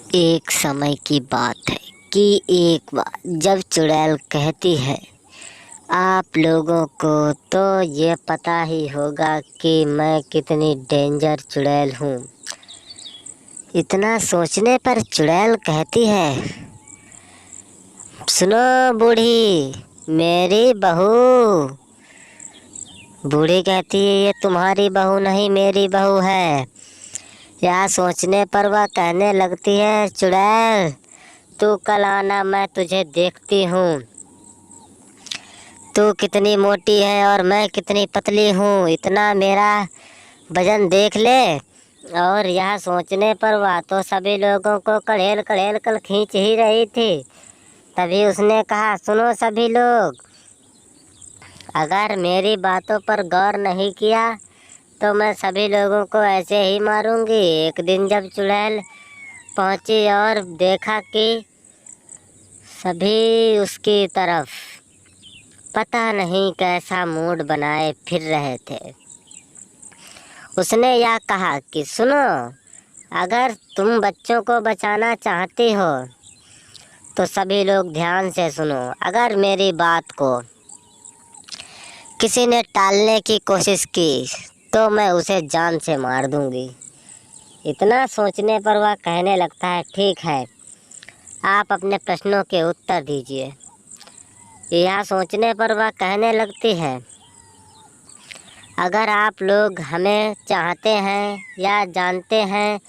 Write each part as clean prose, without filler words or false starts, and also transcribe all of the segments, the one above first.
एक समय की बात है कि एक बार जब चुड़ैल कहती है, आप लोगों को तो ये पता ही होगा कि मैं कितनी डेंजर चुड़ैल हूँ। इतना सोचने पर चुड़ैल कहती है, सुनो बूढ़ी, मेरी बहू। बूढ़ी कहती है, ये तुम्हारी बहू नहीं, मेरी बहू है। यह सोचने पर वह कहने लगती है, चुड़ैल तू कल आना, मैं तुझे देखती हूँ। तू कितनी मोटी है और मैं कितनी पतली हूँ, इतना मेरा वजन देख ले। और यह सोचने पर वह तो सभी लोगों को कड़ेल कड़ेल कर खींच ही रही थी। तभी उसने कहा, सुनो सभी लोग, अगर मेरी बातों पर गौर नहीं किया तो मैं सभी लोगों को ऐसे ही मारूंगी। एक दिन जब चुड़ैल पहुंची और देखा कि सभी उसकी तरफ पता नहीं कैसा मूड बनाए फिर रहे थे, उसने यह कहा कि सुनो, अगर तुम बच्चों को बचाना चाहती हो तो सभी लोग ध्यान से सुनो। अगर मेरी बात को किसी ने टालने की कोशिश की तो मैं उसे जान से मार दूंगी। इतना सोचने पर वह कहने लगता है, ठीक है, आप अपने प्रश्नों के उत्तर दीजिए। यह सोचने पर वह कहने लगती है, अगर आप लोग हमें चाहते हैं या जानते हैं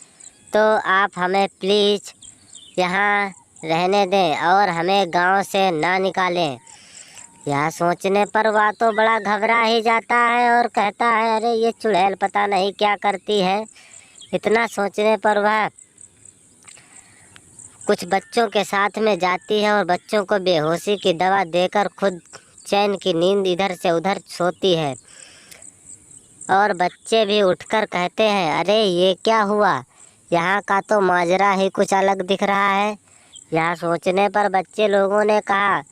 तो आप हमें प्लीज़ यहाँ रहने दें और हमें गांव से ना निकालें। यह सोचने पर वह तो बड़ा घबरा ही जाता है और कहता है, अरे ये चुड़ैल पता नहीं क्या करती है। इतना सोचने पर वह कुछ बच्चों के साथ में जाती है और बच्चों को बेहोशी की दवा देकर खुद चैन की नींद इधर से उधर सोती है। और बच्चे भी उठकर कहते हैं, अरे ये क्या हुआ, यहाँ का तो माजरा ही कुछ अलग दिख रहा है। यह सोचने पर बच्चे लोगों ने कहा,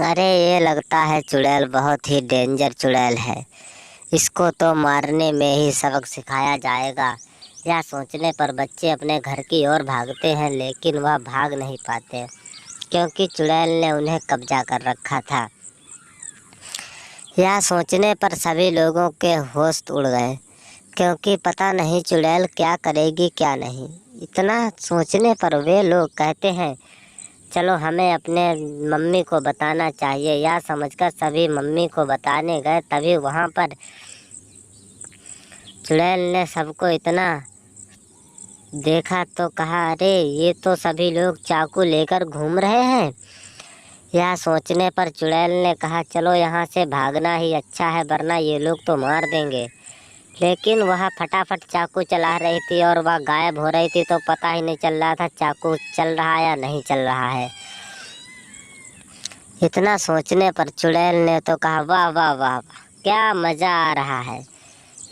अरे ये लगता है चुड़ैल बहुत ही डेंजर चुड़ैल है, इसको तो मारने में ही सबक सिखाया जाएगा। यह सोचने पर बच्चे अपने घर की ओर भागते हैं, लेकिन वह भाग नहीं पाते क्योंकि चुड़ैल ने उन्हें कब्जा कर रखा था। यह सोचने पर सभी लोगों के होश उड़ गए क्योंकि पता नहीं चुड़ैल क्या करेगी क्या नहीं। इतना सोचने पर वे लोग कहते हैं, चलो हमें अपने मम्मी को बताना चाहिए। यह समझकर सभी मम्मी को बताने गए। तभी वहाँ पर चुड़ैल ने सबको इतना देखा तो कहा, अरे ये तो सभी लोग चाकू लेकर घूम रहे हैं। यह सोचने पर चुड़ैल ने कहा, चलो यहाँ से भागना ही अच्छा है, वरना ये लोग तो मार देंगे। लेकिन वह फटाफट चाकू चला रही थी और वह गायब हो रही थी, तो पता ही नहीं चल रहा था चाकू चल रहा या नहीं चल रहा है। इतना सोचने पर चुड़ैल ने तो कहा, वाह वाह वाह वाह, क्या मज़ा आ रहा है,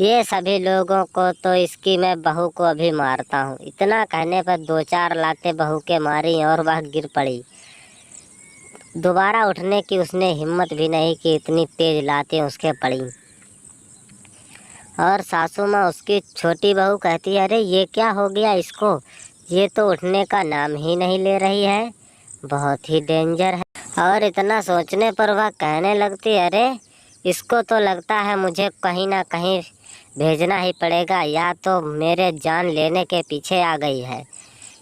ये सभी लोगों को तो इसकी मैं बहू को अभी मारता हूँ। इतना कहने पर दो चार लातें बहू के मारी और वह गिर पड़ी। दोबारा उठने की उसने हिम्मत भी नहीं की, इतनी तेज लातें उसके पड़ी। और सासू माँ उसकी छोटी बहू कहती है, अरे ये क्या हो गया इसको, ये तो उठने का नाम ही नहीं ले रही है, बहुत ही डेंजर है। और इतना सोचने पर वह कहने लगती, अरे इसको तो लगता है मुझे कहीं ना कहीं भेजना ही पड़ेगा, या तो मेरे जान लेने के पीछे आ गई है।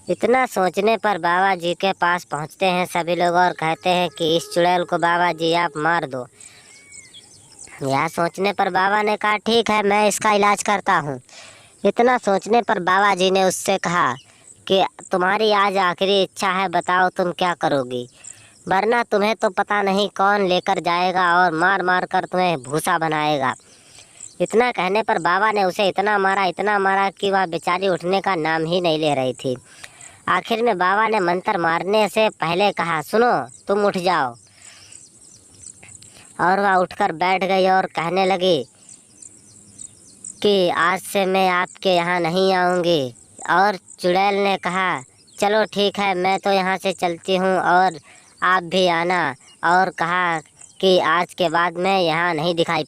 इतना सोचने पर बाबा जी के पास पहुंचते हैं सभी लोग और कहते हैं कि इस चुड़ैल को बाबा जी आप मार दो। यह सोचने पर बाबा ने कहा, ठीक है, मैं इसका इलाज करता हूँ। इतना सोचने पर बाबा जी ने उससे कहा कि तुम्हारी आज आखिरी इच्छा है, बताओ तुम क्या करोगी, वरना तुम्हें तो पता नहीं कौन लेकर जाएगा और मार मार कर तुम्हें भूसा बनाएगा। इतना कहने पर बाबा ने उसे इतना मारा कि वह बेचारी उठने का नाम ही नहीं ले रही थी। आखिर में बाबा ने मंत्र मारने से पहले कहा, सुनो तुम उठ जाओ। और वह उठकर बैठ गई और कहने लगी कि आज से मैं आपके यहाँ नहीं आऊँगी। और चुड़ैल ने कहा, चलो ठीक है, मैं तो यहाँ से चलती हूँ और आप भी आना। और कहा कि आज के बाद मैं यहाँ नहीं दिखाई